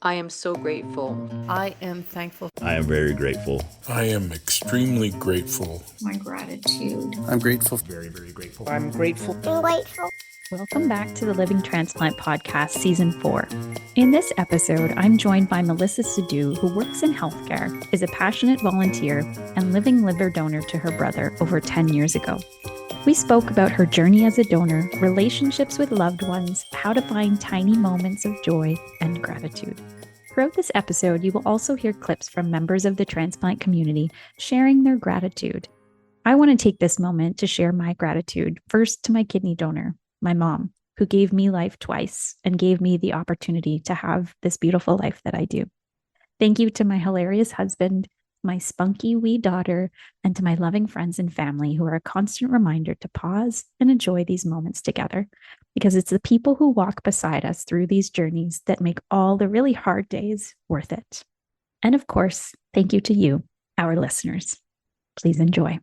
I am so grateful. I am thankful. I am very grateful. I am extremely grateful. My gratitude. I'm grateful. Very, very grateful. I'm grateful. I'm grateful. Welcome back to the Living Transplant Podcast, Season 4. In this episode, I'm joined by Melissa Sidhu, who works in healthcare, is a passionate volunteer, and living liver donor to her brother over 10 years ago. We spoke about her journey as a donor, relationships with loved ones, how to find tiny moments of joy and gratitude. Throughout this episode, you will also hear clips from members of the transplant community sharing their gratitude. I want to take this moment to share my gratitude first to my kidney donor, my mom, who gave me life twice and gave me the opportunity to have this beautiful life that I do. Thank you to my hilarious husband, my spunky wee daughter, and to my loving friends and family who are a constant reminder to pause and enjoy these moments together, because it's the people who walk beside us through these journeys that make all the really hard days worth it. And of course, thank you to you, our listeners. Please enjoy.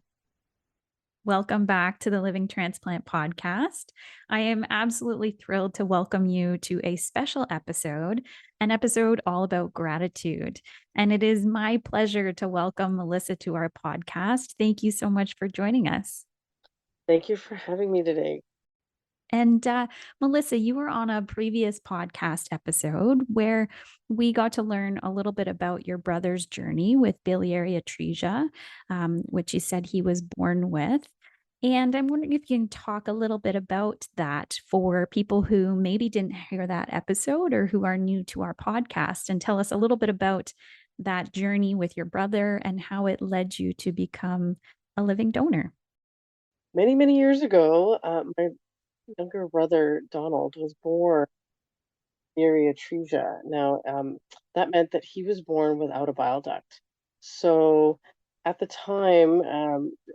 Welcome back to the Living Transplant Podcast. I am absolutely thrilled to welcome you to a special episode, an episode all about gratitude. And it is my pleasure to welcome Melissa to our podcast. Thank you so much for joining us. Thank you for having me today. And Melissa, you were on a previous podcast episode where we got to learn a little bit about your brother's journey with biliary atresia, which you said he was born with. And I'm wondering if you can talk a little bit about that for people who maybe didn't hear that episode or who are new to our podcast, and tell us a little bit about that journey with your brother and how it led you to become a living donor. Many, many years ago, my younger brother Donald was born with biliary atresia. Now, that meant that he was born without a bile duct. So at the time,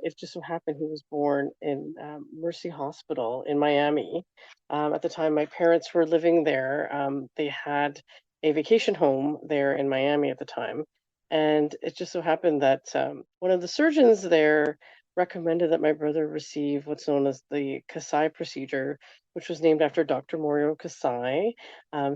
it just so happened he was born in Mercy Hospital in Miami. At the time, my parents were living there. They had a vacation home there in Miami at the time. And it just so happened that one of the surgeons there recommended that my brother receive what's known as the Kasai procedure, which was named after Dr. Morio Kasai.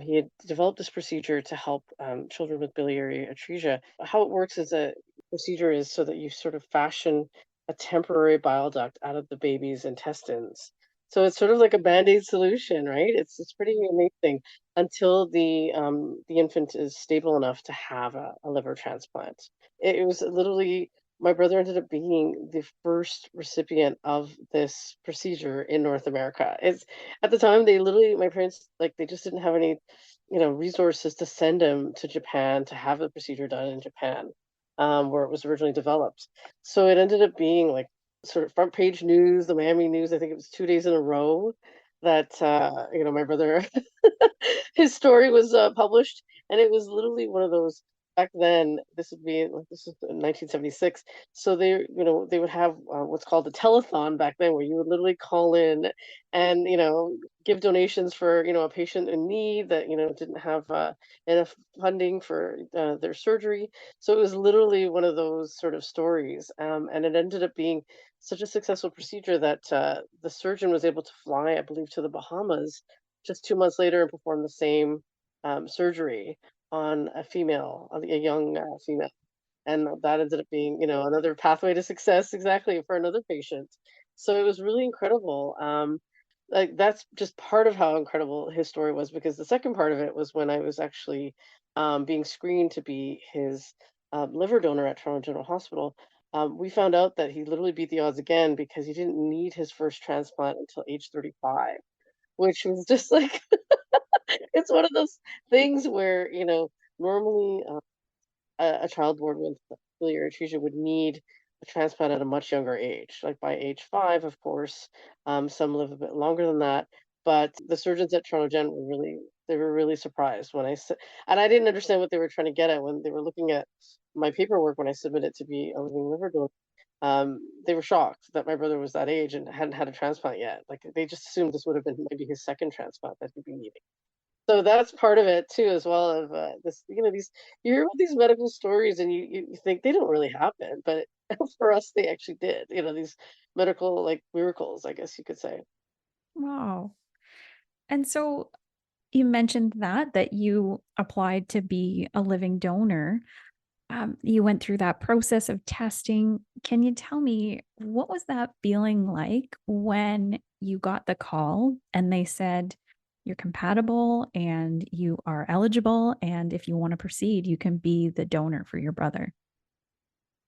He had developed this procedure to help children with biliary atresia. How it works is a procedure is so that you sort of fashion a temporary bile duct out of the baby's intestines. So it's sort of like a band-aid solution, right? It's pretty amazing until the infant is stable enough to have a liver transplant. It was literally my brother ended up being the first recipient of this procedure in North America. It's at the time they literally my parents like they just didn't have any, resources to send him to Japan to have the procedure done in Japan, where it was originally developed. So it ended up being like sort of front page news, the Miami news. I think it was 2 days in a row that my brother his story was published, and it was literally one of those back then. This would be like this is in 1976. So they would have what's called a telethon back then, where you would literally call in and give donations for a patient in need that didn't have enough funding for their surgery. So it was literally one of those sort of stories, and it ended up being such a successful procedure that the surgeon was able to fly, I believe, to the Bahamas just 2 months later and perform the same surgery on a female, on a young female. And that ended up being, another pathway to success exactly for another patient. So it was really incredible. Like that's just part of how incredible his story was, because the second part of it was when I was actually being screened to be his liver donor at Toronto General Hospital. We found out that he literally beat the odds again because he didn't need his first transplant until age 35, which was just like it's one of those things where normally a child born with biliary atresia would need a transplant at a much younger age, like by age 5, of course. Some live a bit longer than that, but the surgeons at Toronto Gen were really surprised when I said, and I didn't understand what they were trying to get at when they were looking at my paperwork when I submitted to be a living liver donor. They were shocked that my brother was that age and hadn't had a transplant yet. Like they just assumed this would have been maybe his second transplant that he'd be needing. So that's part of it too, as well of this. These you hear about these medical stories, and you think they don't really happen, but for us, they actually did. These medical like miracles, I guess you could say. Wow. And so You mentioned that you applied to be a living donor. You went through that process of testing. Can you tell me what was that feeling like when you got the call and they said you're compatible and you are eligible, and if you want to proceed, you can be the donor for your brother?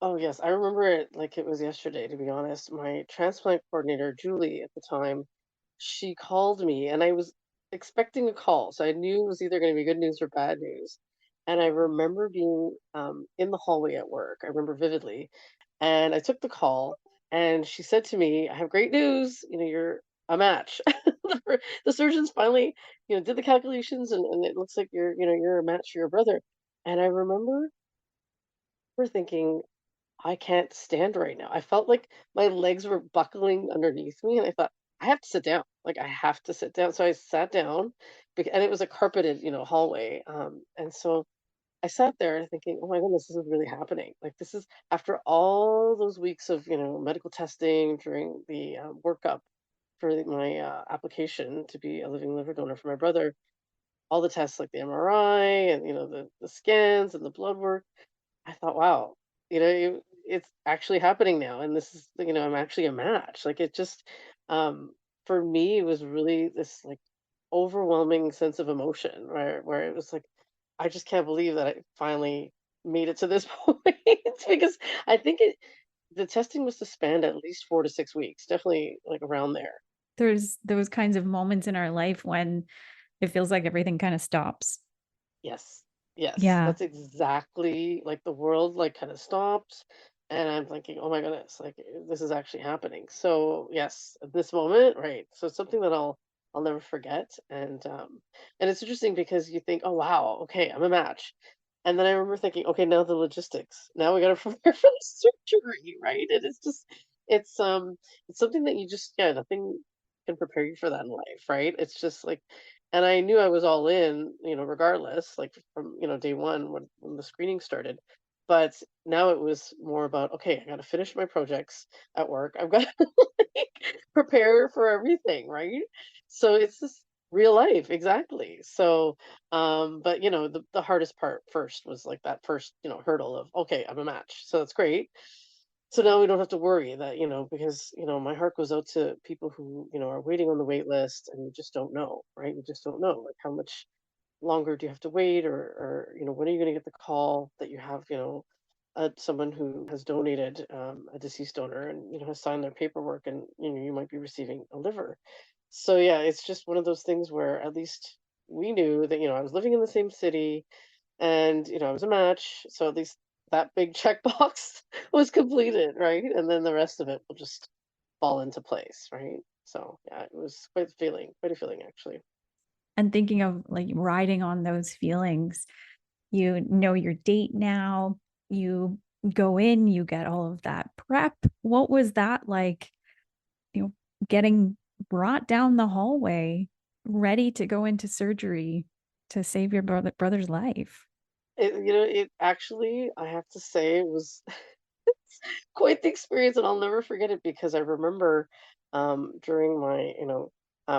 Oh, yes, I remember it like it was yesterday, to be honest. My transplant coordinator, Julie, at the time, she called me and I was expecting a call. So I knew it was either going to be good news or bad news. And I remember being in the hallway at work. I remember vividly. And I took the call and she said to me, I have great news. You're a match. The surgeons finally, did the calculations and it looks like you're a match for your brother. And I remember thinking, I can't stand right now. I felt like my legs were buckling underneath me, and I thought, I have to sit down. Like, I have to sit down. So I sat down, and it was a carpeted, hallway. And so I sat there thinking, oh my goodness, this is really happening. Like, this is after all those weeks of, medical testing during the workup for my application to be a living liver donor for my brother, all the tests like the MRI and, the scans and the blood work. I thought, wow, it's actually happening now, and this is, I'm actually a match. Like it just, for me, it was really this like overwhelming sense of emotion, where it was like, I just can't believe that I finally made it to this point because I think the testing was to span at least 4 to 6 weeks, definitely like around there. There's those kinds of moments in our life when it feels like everything kind of stops. Yes. Yes, Yeah. that's exactly like the world like kind of stopped and I'm thinking, "Oh my goodness, like this is actually happening." So, yes, at this moment, right. So it's something that I'll never forget and it's interesting because you think, "Oh wow, okay, I'm a match." And then I remember thinking, "Okay, now the logistics. Now we got to prepare for the surgery," right? And it's it's something that you just yeah, nothing can prepare you for that in life, right? It's just like and I knew I was all in, regardless, like from, day one when the screening started. But now it was more about, okay, I got to finish my projects at work. I've got to like, prepare for everything, right? So it's just real life, exactly. So, but the hardest part first was like that first, hurdle of, okay, I'm a match. So that's great. So now we don't have to worry that, because, my heart goes out to people who, are waiting on the wait list and you just don't know, right? You just don't know like how much longer do you have to wait or when are you going to get the call that you have, someone who has donated a deceased donor and, has signed their paperwork and, you might be receiving a liver. So yeah, it's just one of those things where at least we knew that, I was living in the same city and, I was a match, so at least that big checkbox was completed, right? And then the rest of it will just fall into place, right? So, yeah, it was quite a feeling actually. And thinking of like riding on those feelings, you know your date now, you go in, you get all of that prep. What was that like, you know, getting brought down the hallway, ready to go into surgery to save your brother's life? It actually, I have to say, it was quite the experience, and I'll never forget it because I remember during my,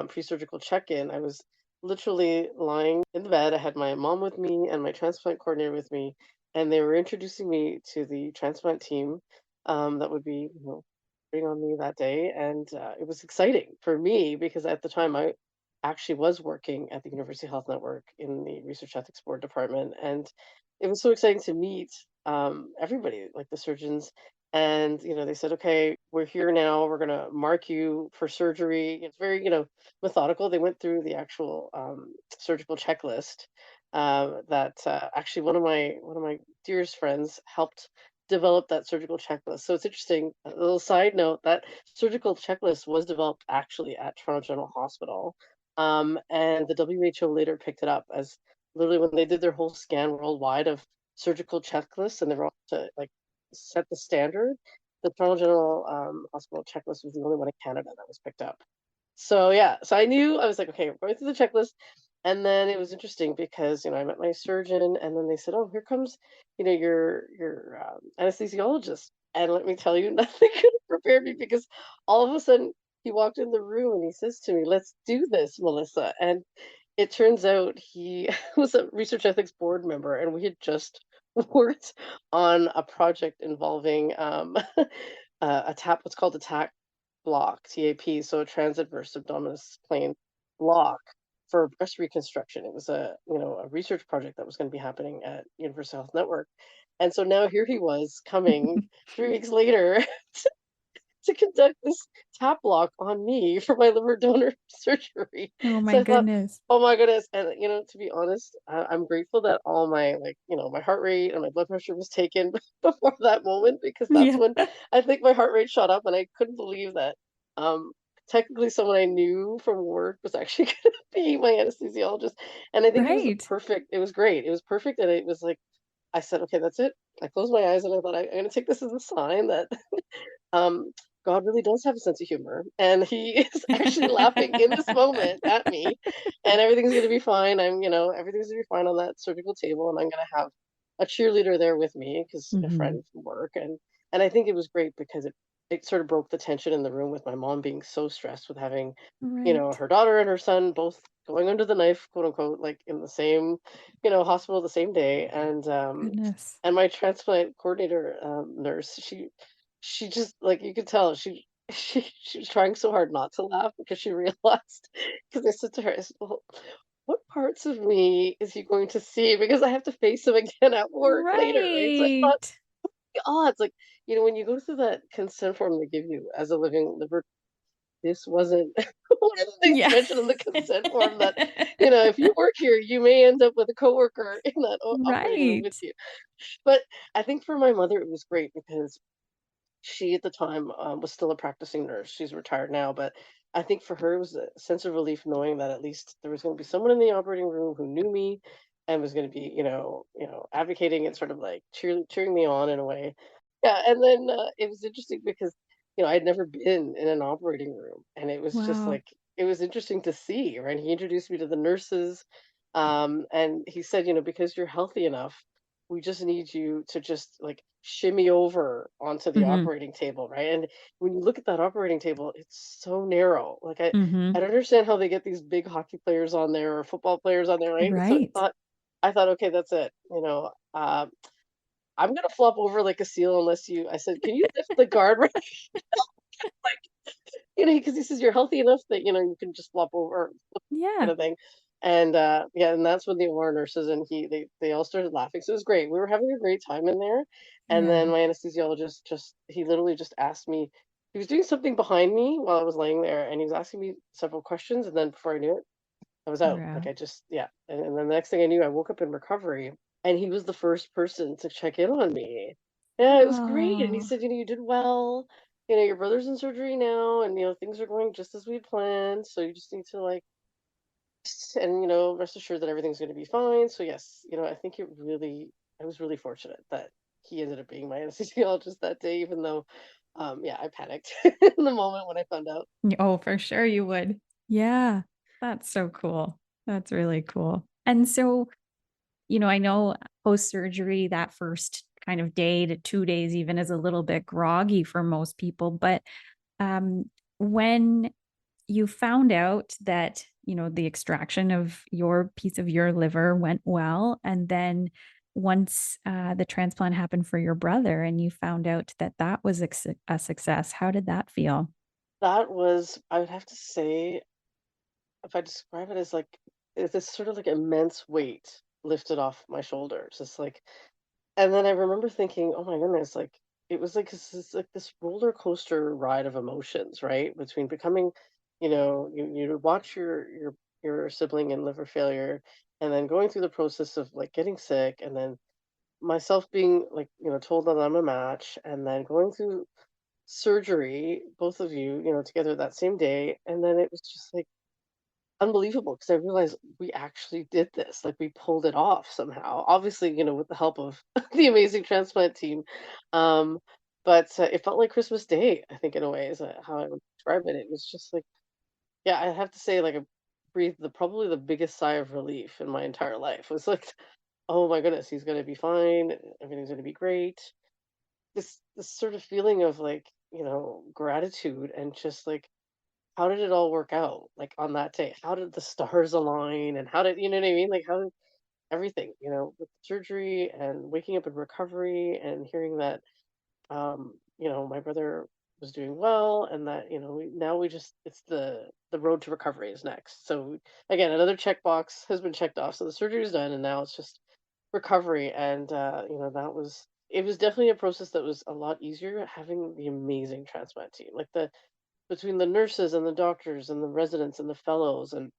pre-surgical check-in, I was literally lying in the bed. I had my mom with me and my transplant coordinator with me, and they were introducing me to the transplant team that would be, waiting on me that day, and it was exciting for me because at the time I actually was working at the University Health Network in the Research Ethics Board department, and it was so exciting to meet everybody, like the surgeons and, they said, okay, we're here now. We're going to mark you for surgery. It's very, methodical. They went through the actual surgical checklist that actually one of my dearest friends helped develop that surgical checklist. So it's interesting. A little side note that surgical checklist was developed actually at Toronto General Hospital. And the WHO later picked it up as literally when they did their whole scan worldwide of surgical checklists and they were all to like set the standard, the Toronto General Hospital checklist was the only one in Canada that was picked up. So yeah, so I knew I was like, okay, we're going through the checklist, and then it was interesting because I met my surgeon, and then they said, oh, here comes your anesthesiologist, and let me tell you, nothing could have prepared me because all of a sudden he walked in the room and he says to me, "Let's do this, Melissa," and it turns out he was a research ethics board member, and we had just worked on a project involving a tap, what's called a TAC block, TAP, so a transverse abdominis plane block for breast reconstruction. It was a research project that was going to be happening at Universal Health Network. And so now here he was coming 3 weeks later to conduct this tap lock on me for my liver donor surgery. Oh my So I thought, goodness. oh my goodness. And, to be honest, I'm grateful that all my, my heart rate and my blood pressure was taken before that moment, because that's Yeah. when I think my heart rate shot up, and I couldn't believe that. Um, Technically, someone I knew from work was actually going to be my anesthesiologist. And I think it was a Right. perfect, it was great. It was perfect. And it was like, I said, okay, that's it. I closed my eyes and I thought, I'm going to take this as a sign that um, God really does have a sense of humor, and He is actually laughing in this moment at me, and everything's gonna be fine. Everything's gonna be fine on that surgical table, and I'm gonna have a cheerleader there with me because a Hmm. friend from work, and I think it was great because it sort of broke the tension in the room with my mom being so stressed with having, Right. her daughter and her son both going under the knife, quote unquote, like in the same, hospital the same day, Goodness. and my transplant coordinator nurse, she just, like, you could tell she was trying so hard not to laugh because she realized, because I said to her, I said, "Well, what parts of me is he going to see? Because I have to face him again at work later, right?" So I thought, Right. the odds, like, when you go through that consent form they give you as a living liver, this wasn't one of the things Yeah. mentioned in the consent form that, if you work here, you may end up with a coworker in that operating room with Right. you. But I think for my mother, it was great because she at the time was still a practicing nurse. She's retired now, but I think for her it was a sense of relief knowing that at least there was going to be someone in the operating room who knew me and was going to be, advocating and sort of like cheering me on in a way. Yeah, and then it was interesting because I'd never been in an operating room, and it was just Wow. like it was interesting to see. Right, he introduced me to the nurses, and he said, because you're healthy enough, we just need you to just like shimmy over onto the Hmm. operating table, right? And when you look at that operating table, it's so narrow. Like I Hmm. don't understand how they get these big hockey players on there or football players on there, right? So Right. I thought, okay, that's it. I'm gonna flop over like a seal unless you. I said, can you lift the guardrail? Like, because he says you're healthy enough that you can just flop over, kind Yeah. of thing. And yeah, and that's when the OR nurses and they all started laughing. So it was great. We were having a great time in there. And then Yeah. my anesthesiologist he literally just asked me, he was doing something behind me while I was laying there, and he was asking me several questions, and then before I knew it, I was out. Like Wow. I just yeah. And then the next thing I knew, I woke up in recovery, and he was the first person to check in on me. Yeah, it was great. And he Oh, said, you did well. Your brother's in surgery now, and things are going just as we had planned. So you just need to like and rest assured that everything's going to be fine. So yes, I think I was really fortunate that he ended up being my anesthesiologist that day, even though yeah, I panicked in the moment when I found out. oh, for sure you would. Yeah. That's so cool. That's really cool. And so, I know post surgery, that first kind of day to 2 days even is a little bit groggy for most people. But um, when you found out that, the extraction of your piece of your liver went well, and then once the transplant happened for your brother and you found out that that was a success, how did that feel? That was, I would have to say, if I describe it as like, it's this sort of like immense weight lifted off my shoulders. It's like, and then I remember thinking, oh my goodness, like it was like like this roller coaster ride of emotions, right? Between becoming, you watch your sibling in liver failure, and then going through the process of like getting sick, and then myself being like, told that I'm a match, and then going through surgery, both of you, together that same day, and then it was just like unbelievable because I realized we actually did this, like, we pulled it off somehow. Obviously, with the help of the amazing transplant team, um, but, it felt like Christmas Day, I think, in a way, is, how I would describe it. It was just like yeah, I have to say, like, I breathed probably the biggest sigh of relief in my entire life. It was like, "Oh my goodness, he's gonna be fine, everything's gonna be great." This sort of feeling of, like, gratitude and just, like, how did it all work out? Like on that day, how did the stars align, and how did you know what I mean? Like how did everything, with surgery and waking up in recovery and hearing that my brother was doing well, and that, now we just it's the road to recovery is next. So again, another checkbox has been checked off. So the surgery is done, and now it's just recovery. And that was it was definitely a process that was a lot easier having the amazing transplant team. Like the between the nurses and the doctors and the residents and the fellows and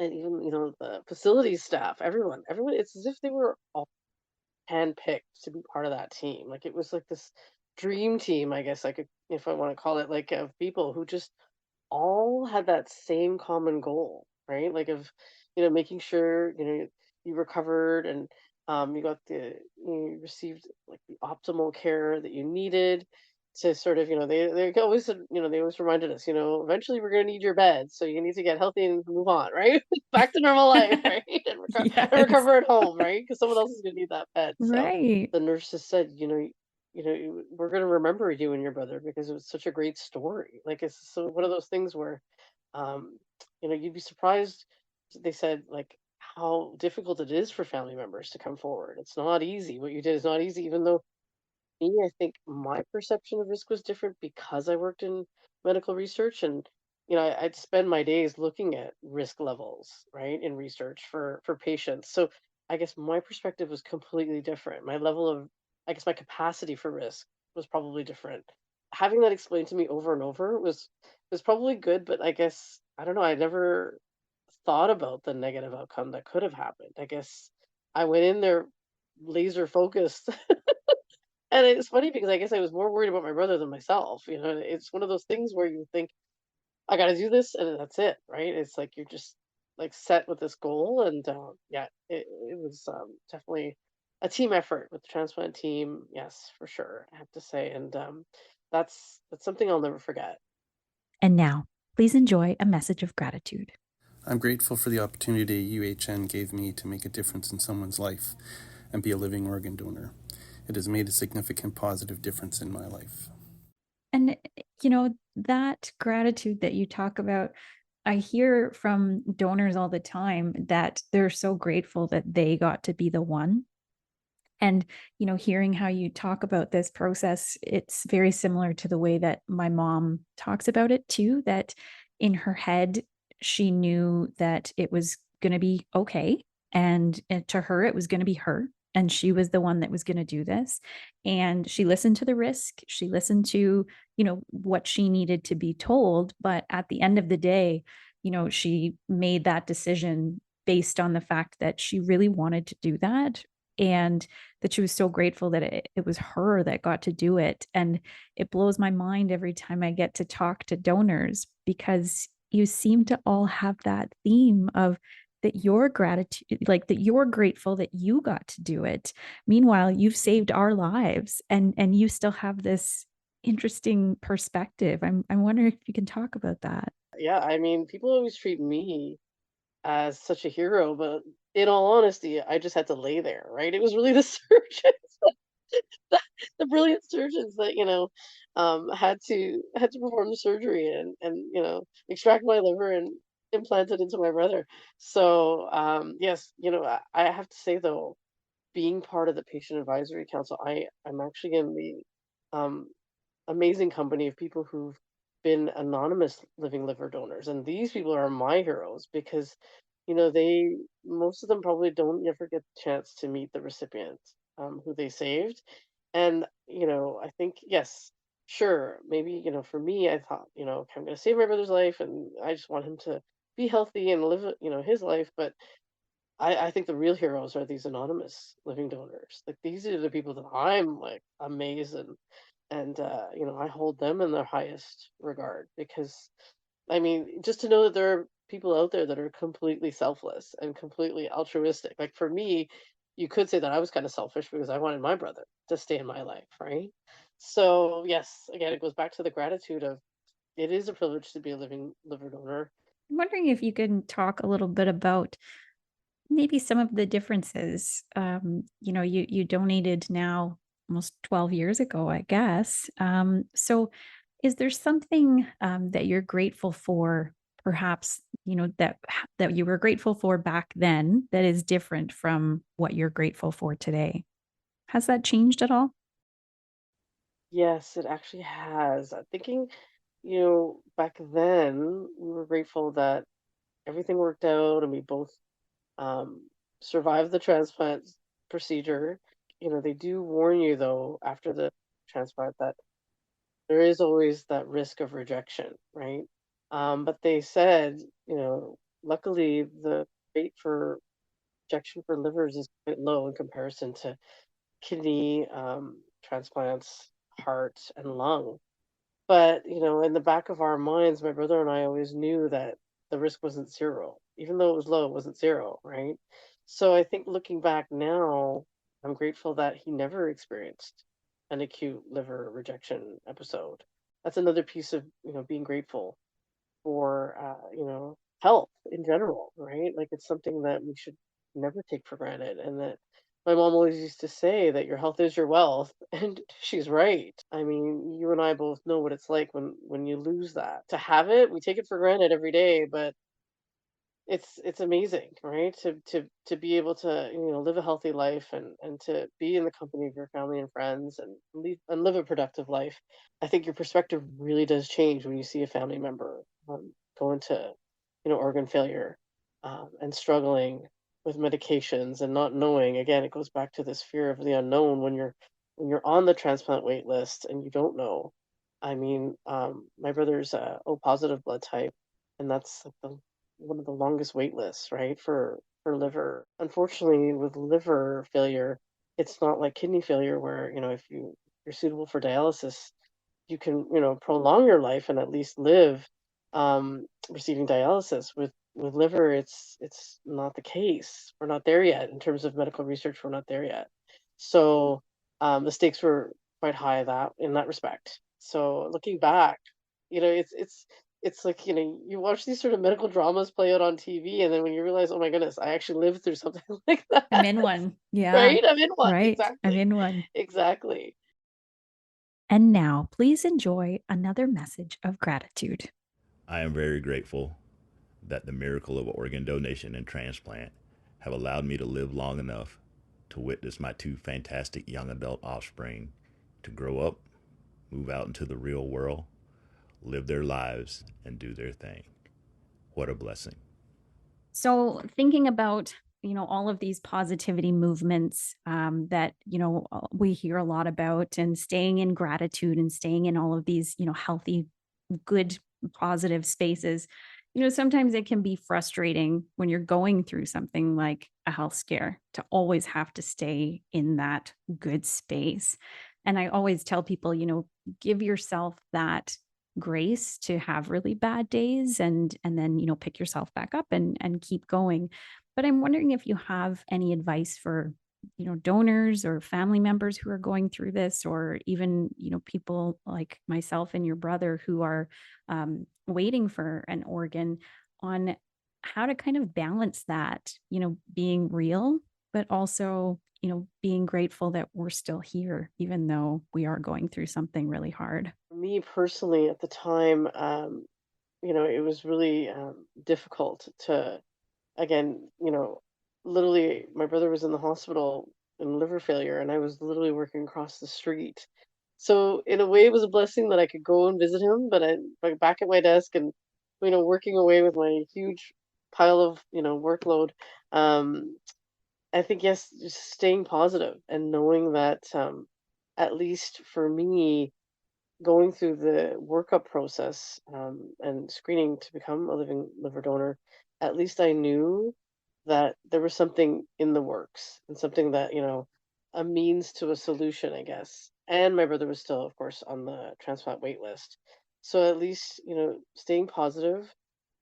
even the facility staff, everyone, it's as if they were all handpicked to be part of that team. Like it was like this dream team, I guess I could, if I want to call it, like of people who just all had that same common goal, right? Like of, making sure, you recovered and you got you received like the optimal care that you needed to sort of, they always said, they always reminded us, eventually we're going to need your bed. So you need to get healthy and move on, right? Back to normal life, right? And Yes. recover at home, right? Because someone else is going to need that bed. So Right. the nurses said, we're going to remember you and your brother because it was such a great story. Like it's so one of those things where um, you'd be surprised. They said like how difficult it is for family members to come forward. It's not easy. What you did is not easy, even though me, I think my perception of risk was different because I worked in medical research and I'd spend my days looking at risk levels, right, in research for patients. So I guess my perspective was completely different. My level of I guess my capacity for risk was probably different. Having that explained to me over and over was probably good, but I guess I don't know, I never thought about the negative outcome that could have happened. I guess I went in there laser focused. And it's funny because I guess I was more worried about my brother than myself. It's one of those things where you think, I got to do this, and then that's it, right? It's like you're just like set with this goal, and yeah, it was definitely a team effort with the transplant team. Yes, for sure, I have to say, and that's something I'll never forget. And now, please enjoy a message of gratitude. I'm grateful for the opportunity UHN gave me to make a difference in someone's life and be a living organ donor. It has made a significant positive difference in my life. And, that gratitude that you talk about, I hear from donors all the time that they're so grateful that they got to be the one. And, hearing how you talk about this process, it's very similar to the way that my mom talks about it too, that in her head, she knew that it was going to be okay. And to her, it was going to be her. And she was the one that was going to do this. And she listened to the risk. She listened to, what she needed to be told. But at the end of the day, she made that decision based on the fact that she really wanted to do that, and that she was so grateful that it was her that got to do it. And it blows my mind every time I get to talk to donors, because you seem to all have that theme of that your gratitude, like that you're grateful that you got to do it. Meanwhile, you've saved our lives, and you still have this interesting perspective. I'm wondering if you can talk about that. Yeah, I mean, people always treat me as such a hero, but in all honesty, I just had to lay there, right? It was really the surgeons, the, the brilliant surgeons that had to perform the surgery and extract my liver and implant it into my brother. So yes, I have to say though, being part of the patient advisory council, I'm actually in the um, amazing company of people who've been anonymous living liver donors, and these people are my heroes because they most of them probably don't ever get the chance to meet the recipient who they saved. And I think, yes, sure, maybe for me, I thought, okay, I'm going to save my brother's life and I just want him to be healthy and live his life. But I think the real heroes are these anonymous living donors. Like these are the people that I'm like amazing, and I hold them in the highest regard because I mean, just to know that there are people out there that are completely selfless and completely altruistic. Like for me, you could say that I was kind of selfish because I wanted my brother to stay in my life, right? So yes, again, it goes back to the gratitude of it is a privilege to be a living liver donor. I'm wondering if you can talk a little bit about maybe some of the differences. You donated now almost 12 years ago, I guess. So Is there something that you're grateful for, perhaps, that you were grateful for back then that is different from what you're grateful for today? Has that changed at all? Yes, it actually has. I'm thinking, back then we were grateful that everything worked out and we both um, survived the transplant procedure. They do warn you though after the transplant that there is always that risk of rejection, right? But they said, luckily the rate for rejection for livers is quite low in comparison to kidney transplants, heart, and lung. But, in the back of our minds, my brother and I always knew that the risk wasn't zero. Even though it was low, it wasn't zero, right? So I think looking back now, I'm grateful that he never experienced an acute liver rejection episode. That's another piece of, being grateful for health in general, right? Like it's something that we should never take for granted, and that my mom always used to say that your health is your wealth, and she's right. I mean, you and I both know what it's like when you lose that. To have it, we take it for granted every day, but it's amazing, right? To be able to, live a healthy life and to be in the company of your family and friends and live a productive life. I think your perspective really does change when you see a family member go into, organ failure and struggling with medications and not knowing. Again, it goes back to this fear of the unknown when you're on the transplant wait list and you don't know. I mean, my brother's O positive blood type, and that's like the one of the longest wait lists, right, for liver. Unfortunately, with liver failure, it's not like kidney failure where, if you're suitable for dialysis, you can, prolong your life and at least live receiving dialysis. With liver, it's not the case. We're not there yet in terms of medical research. We're not there yet. So the stakes were quite high that in that respect. So looking back, it's like you watch these sort of medical dramas play out on TV, and then when you realize, oh my goodness, I actually lived through something like I'm that, in one. Yeah, right? I'm in one. right. I'm Exactly. in one. Exactly. And now, please enjoy another message of gratitude. I am very grateful that the miracle of organ donation and transplant have allowed me to live long enough to witness my two fantastic young adult offspring to grow up, move out into the real world, live their lives, and do their thing. What a blessing. So, thinking about all of these positivity movements that we hear a lot about, and staying in gratitude and staying in all of these healthy, good, positive spaces. Sometimes it can be frustrating when you're going through something like a health scare to always have to stay in that good space. And I always tell people, give yourself that grace to have really bad days, and then pick yourself back up and keep going. But I'm wondering if you have any advice for donors or family members who are going through this, or even people like myself and your brother who are waiting for an organ, on how to kind of balance that, being real, but also being grateful that we're still here even though we are going through something really hard. For me personally, at the time, it was really difficult to, again, literally, my brother was in the hospital in liver failure, and I was literally working across the street. So in a way, it was a blessing that I could go and visit him, but I like back at my desk and working away with my huge pile of workload. Um, I think yes, just staying positive and knowing that at least for me, going through the workup process and screening to become a living liver donor, at least I knew that there was something in the works and something that, a means to a solution, I guess. And my brother was still, of course, on the transplant wait list. So at least, staying positive.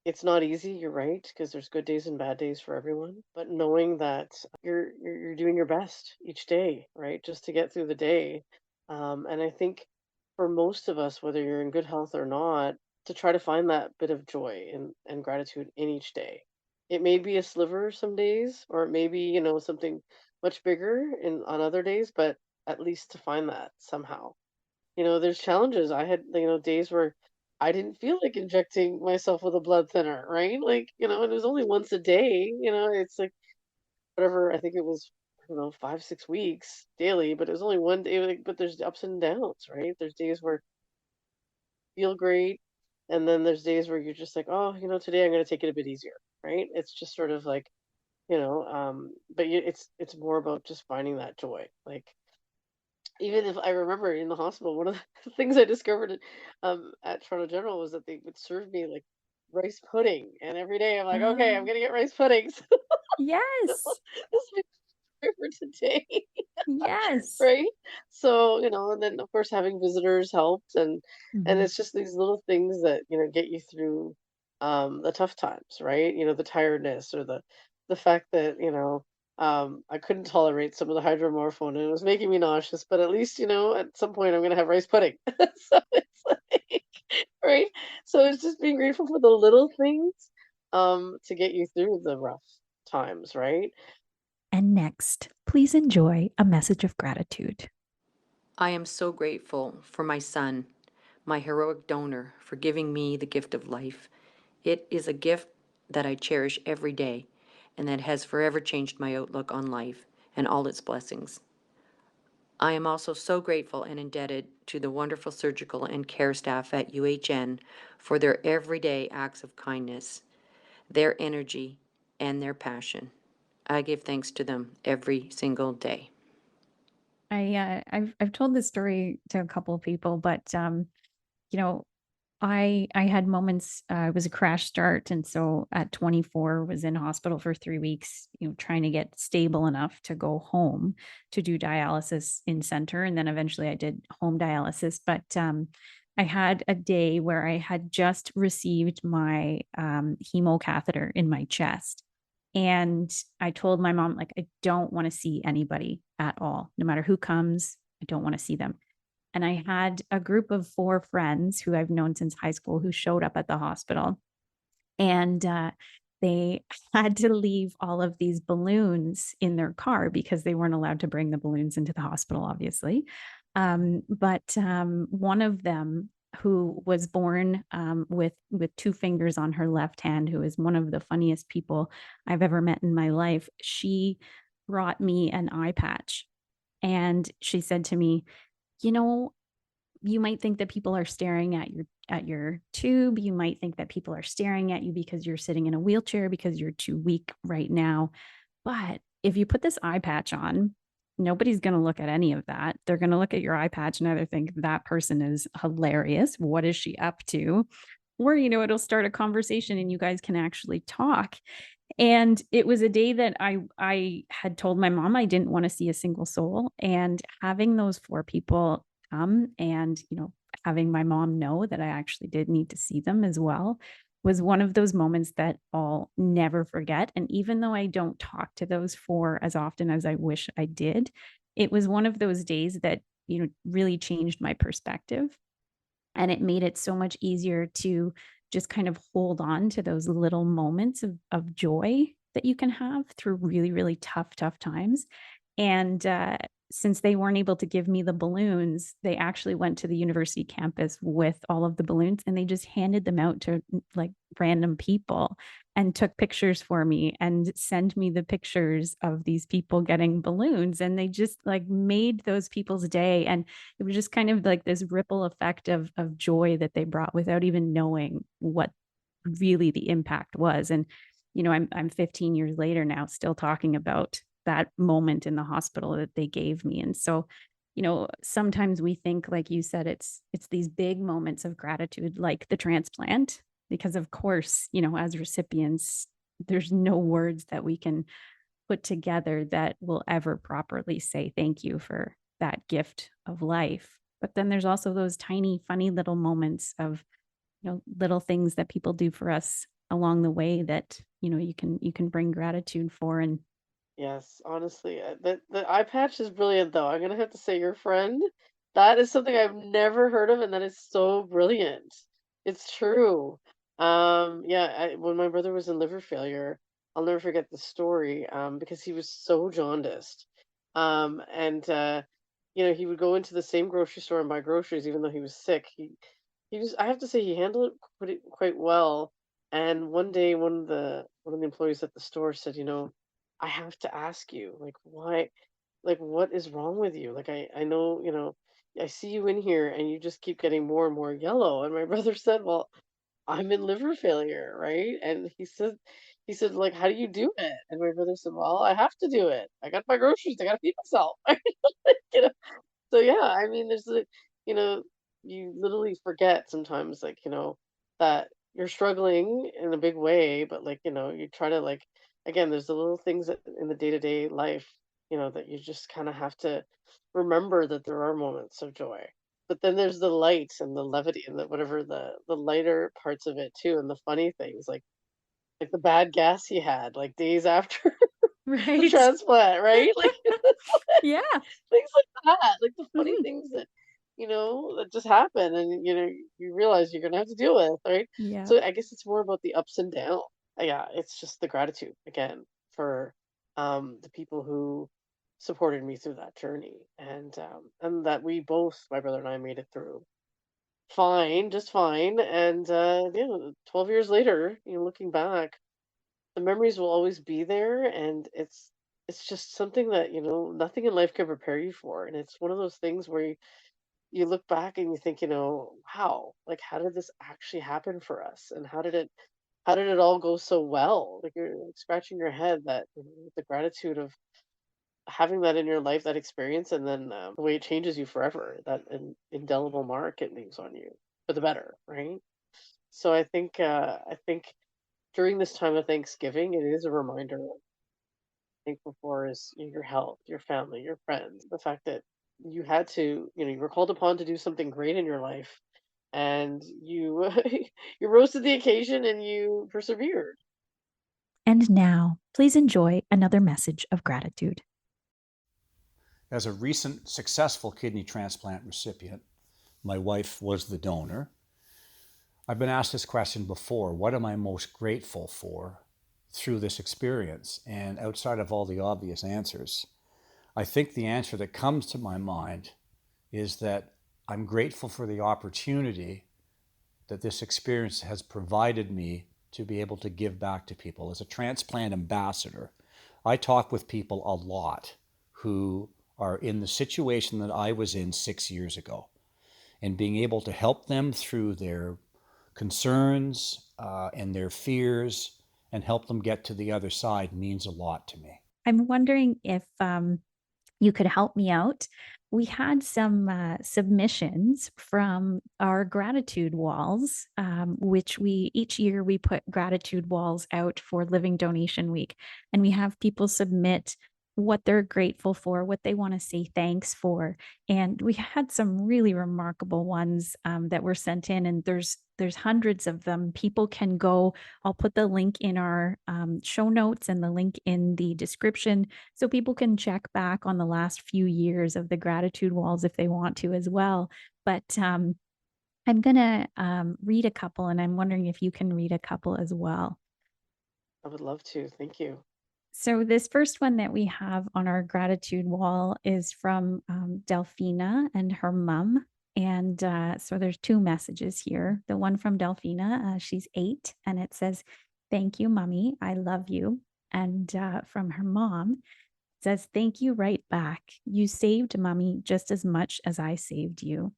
It's not easy, you're right, because there's good days and bad days for everyone. But knowing that you're doing your best each day, right, just to get through the day. And I think for most of us, whether you're in good health or not, to try to find that bit of joy and gratitude in each day. It may be a sliver some days, or it may be, something much bigger in on other days, but at least to find that somehow. there's challenges. I had, days where I didn't feel like injecting myself with a blood thinner, right? Like, and it was only once a day, it's like whatever, I think it was, I don't know, 5, 6 weeks daily, but it was only one day, like, but there's ups and downs, right? There's days where you feel great, and then there's days where you're just like, oh, today I'm going to take it a bit easier, right? It's just sort of like, but it's more about just finding that joy. Like, even if I remember in the hospital, one of the things I discovered at Toronto General was that they would serve me like rice pudding, and every day I'm like, okay, I'm Oh, gonna get rice puddings. this yes. is my for today. Yes. Right? So, and then of course having visitors helped, and Mhm. it's just these little things that, get you through the tough times, right? The tiredness, or the fact that, I couldn't tolerate some of the hydromorphone and it was making me nauseous, but at least, at some point I'm gonna have rice pudding. So it's like, right? So it's just being grateful for the little things to get you through the rough times, right? And next, please enjoy a message of gratitude. I am so grateful for my son, my heroic donor, for giving me the gift of life. It is a gift that I cherish every day and that has forever changed my outlook on life and all its blessings. I am also so grateful and indebted to the wonderful surgical and care staff at UHN for their everyday acts of kindness, their energy, and their passion. I give thanks to them every single day. I've told this story to a couple of people, but you know, I had moments. It was a crash start, and so at 24, was in hospital for 3 weeks. Trying to get stable enough to go home to do dialysis in center, and then eventually I did home dialysis. But I had a day where I had just received my hemo catheter in my chest. And I told my mom, like, I don't want to see anybody at all, no matter who comes. I don't want to see them. And I had a group of 4 friends who I've known since high school who showed up at the hospital. And they had to leave all of these balloons in their car because they weren't allowed to bring the balloons into the hospital, obviously. But one of them, who was born with 2 fingers on her left hand, who is one of the funniest people I've ever met in my life, she brought me an eye patch. And she said to me, you know, you might think that people are staring at your tube. You might think that people are staring at you because you're sitting in a wheelchair because you're too weak right now. But if you put this eye patch on, nobody's going to look at any of that. They're going to look at your eye patch and either think that person is hilarious. What is she up to? Or, it'll start a conversation and you guys can actually talk. And it was a day that I had told my mom I didn't want to see a single soul. And having those 4 people come and, having my mom know that I actually did need to see them as well was one of those moments that I'll never forget. And even though I don't talk to those 4 as often as I wish I did, it was one of those days that, really changed my perspective. And it made it so much easier to just kind of hold on to those little moments of joy that you can have through really, really tough times. And since they weren't able to give me the balloons, they actually went to the university campus with all of the balloons and they just handed them out to like random people and took pictures for me and sent me the pictures of these people getting balloons. And they just like made those people's day. And it was just kind of like this ripple effect of joy that they brought without even knowing what really the impact was. And I'm 15 years later now still talking about that moment in the hospital that they gave me. And so, sometimes we think, like you said, it's these big moments of gratitude, like the transplant, because of course, as recipients, there's no words that we can put together that will ever properly say thank you for that gift of life. But then there's also those tiny, funny little moments of, little things that people do for us along the way that, you can bring gratitude for. And Yes, honestly, the eye patch is brilliant, though. I'm gonna have to say, your friend, that is something I've never heard of, and that is so brilliant. It's true. Yeah, when my brother was in liver failure, I'll never forget the story, because he was so jaundiced. And he would go into the same grocery store and buy groceries even though he was sick. He was I have to say he handled it quite well. And one day one of the employees at the store said, "I have to ask you, like, why, like, what is wrong with you? Like, I know, I see you in here and you just keep getting more and more yellow." And my brother said, "Well, I'm in liver failure, right?" And he said, like, "How do you do it?" And my brother said, "Well, I have to do it. I got my groceries. I got to feed myself." you know, so yeah, I mean, you know, you literally forget sometimes, like, that you're struggling in a big way, but like, you try to like, again, there's the little things that in the day-to-day life, that you just kind of have to remember that there are moments of joy. But then there's the light and the levity and the whatever the lighter parts of it too, and the funny things like the bad gas he had like days after the Right. transplant, right? Like Yeah. things like that, like the funny Mhm. things that, that just happen and, you realize you're gonna have to deal with, right? Yeah. So I guess it's more about the ups and downs. Yeah, it's just the gratitude again for the people who supported me through that journey and that we both, my brother and I, made it through fine, just fine. And 12 years later, looking back, the memories will always be there and it's just something that nothing in life can prepare you for, and it's one of those things where you look back and you think, wow, like how did this actually happen for us and how did it all go so well, like you're like, scratching your head that the gratitude of having that in your life, that experience, and then the way it changes you forever, that indelible mark it leaves on you for the better, right? So I think during this time of Thanksgiving, it is a reminder thankful for is your health, your family, your friends, the fact that you had to, you were called upon to do something great in your life and you you rose to the occasion and you persevered. And now, please enjoy another message of gratitude. As a recent successful kidney transplant recipient, my wife was the donor. I've been asked this question before: what am I most grateful for through this experience? And outside of all the obvious answers, I think the answer that comes to my mind is that I'm grateful for the opportunity that this experience has provided me to be able to give back to people. As a transplant ambassador, I talk with people a lot who are in the situation that I was in 6 years ago, and being able to help them through their concerns and their fears and help them get to the other side means a lot to me. I'm wondering if you could help me out. We had some submissions from our gratitude walls, which each year we put gratitude walls out for Living Donation Week, and we have people submit what they're grateful for, what they want to say thanks for, and we had some really remarkable ones that were sent in, and there's hundreds of them. People can go. I'll put the link in our show notes and the link in the description so people can check back on the last few years of the gratitude walls if they want to as well. But I'm going to read a couple, and I'm wondering if you can read a couple as well. I would love to. Thank you. So this first one that we have on our gratitude wall is from Delphina and her mom. And so there's two messages here. The one from Delphina, she's 8, and it says, "Thank you, mommy. I love you." And from her mom, it says, "Thank you right back. You saved mommy just as much as I saved you.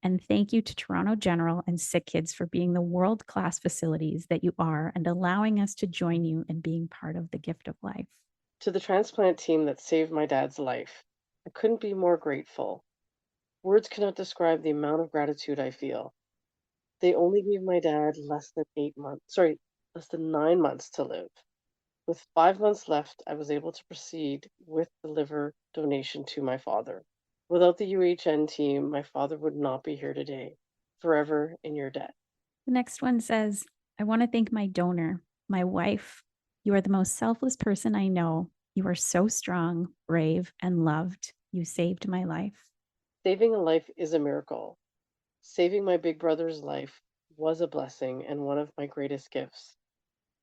And thank you to Toronto General and Sick Kids for being the world-class facilities that you are and allowing us to join you in being part of the gift of life." To the transplant team that saved my dad's life, I couldn't be more grateful. Words cannot describe the amount of gratitude I feel. They only gave my dad less than 9 months to live. With 5 months left, I was able to proceed with the liver donation to my father. Without the UHN team, my father would not be here today. Forever in your debt. The next one says, "I want to thank my donor, my wife. You are the most selfless person I know. You are so strong, brave, and loved. You saved my life." Saving a life is a miracle. Saving my big brother's life was a blessing and one of my greatest gifts.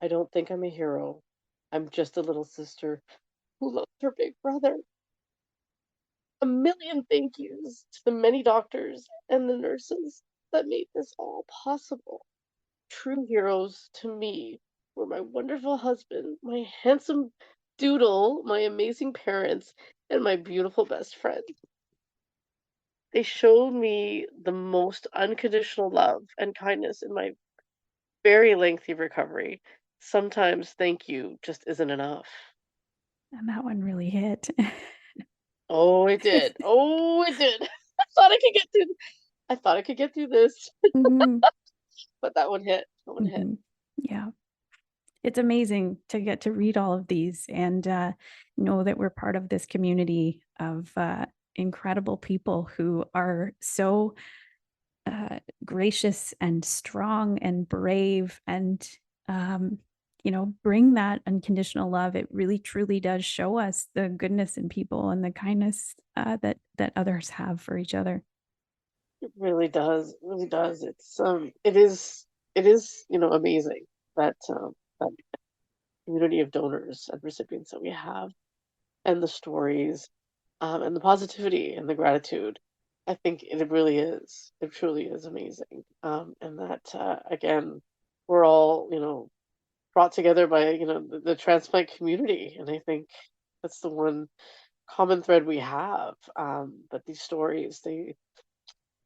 I don't think I'm a hero. I'm just a little sister who loves her big brother. A million thank yous to the many doctors and the nurses that made this all possible. True heroes to me were my wonderful husband, my handsome doodle, my amazing parents, and my beautiful best friend. They showed me the most unconditional love and kindness in my very lengthy recovery. Sometimes thank you just isn't enough. And that one really hit. Oh, it did. Oh, it did. I thought I could get through this, Mhm, but that one hit. That one hit. mhm. Yeah. It's amazing to get to read all of these and know that we're part of this community of incredible people who are so gracious and strong and brave and, um, bring that unconditional love. It really truly does show us the goodness in people and the kindness that others have for each other. It really does. It really does. It is amazing that community of donors and recipients that we have, and the stories, and the positivity and the gratitude. I think it really is. It truly is amazing. And that again, we're all brought together by the transplant community, and I think that's the one common thread we have. But these stories, they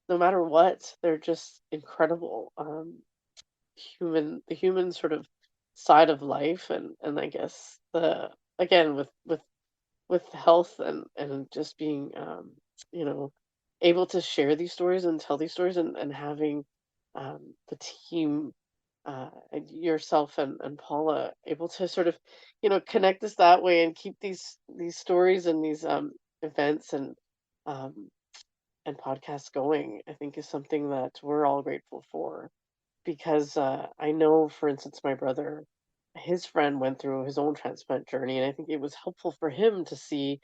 no matter what, they're just incredible. The human sort of side of life, and I guess the again with health and just being you know able to share these stories and tell these stories, and having the team, and yourself and Paula, able to sort of connect us that way and keep these stories and these events um, and podcasts going, I think is something that we're all grateful for. Because I know, for instance, my brother, his friend went through his own transplant journey, and I think it was helpful for him to see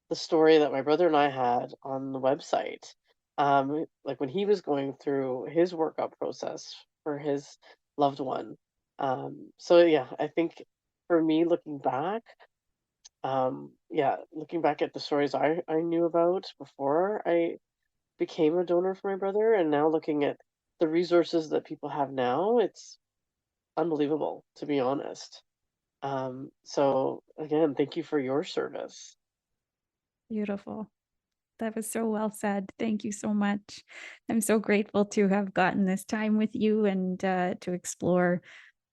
the story that my brother and I had on the website. Like when he was going through his workup process for his loved one. So yeah, I think for me, looking back at the stories I knew about before I became a donor for my brother, and now looking at the resources that people have now, it's unbelievable, to be honest. So again, thank you for your service. Beautiful. That was so well said. Thank you so much. I'm so grateful to have gotten this time with you and to explore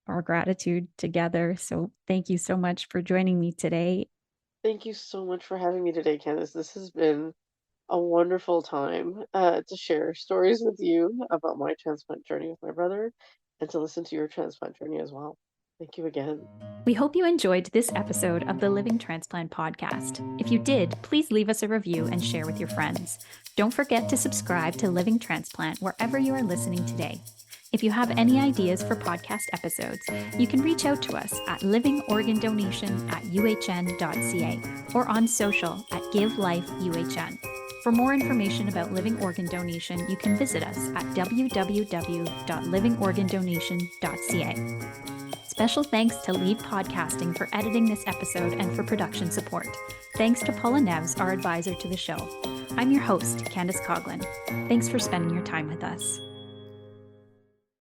our gratitude together. So thank you so much for joining me today. Thank you so much for having me today, Candice. This has been a wonderful time to share stories with you about my transplant journey with my brother, and to listen to your transplant journey as well. Thank you again. We hope you enjoyed this episode of the Living Transplant Podcast. If you did, please leave us a review and share with your friends. Don't forget to subscribe to Living Transplant wherever you are listening today. If you have any ideas for podcast episodes, you can reach out to us at livingorgandonation@uhn.ca or on social at GiveLifeUHN. For more information about living organ donation, you can visit us at www.livingorgandonation.ca. Special thanks to Lead Podcasting for editing this episode and for production support. Thanks to Paula Neves, our advisor to the show. I'm your host, Candice Coughlin. Thanks for spending your time with us.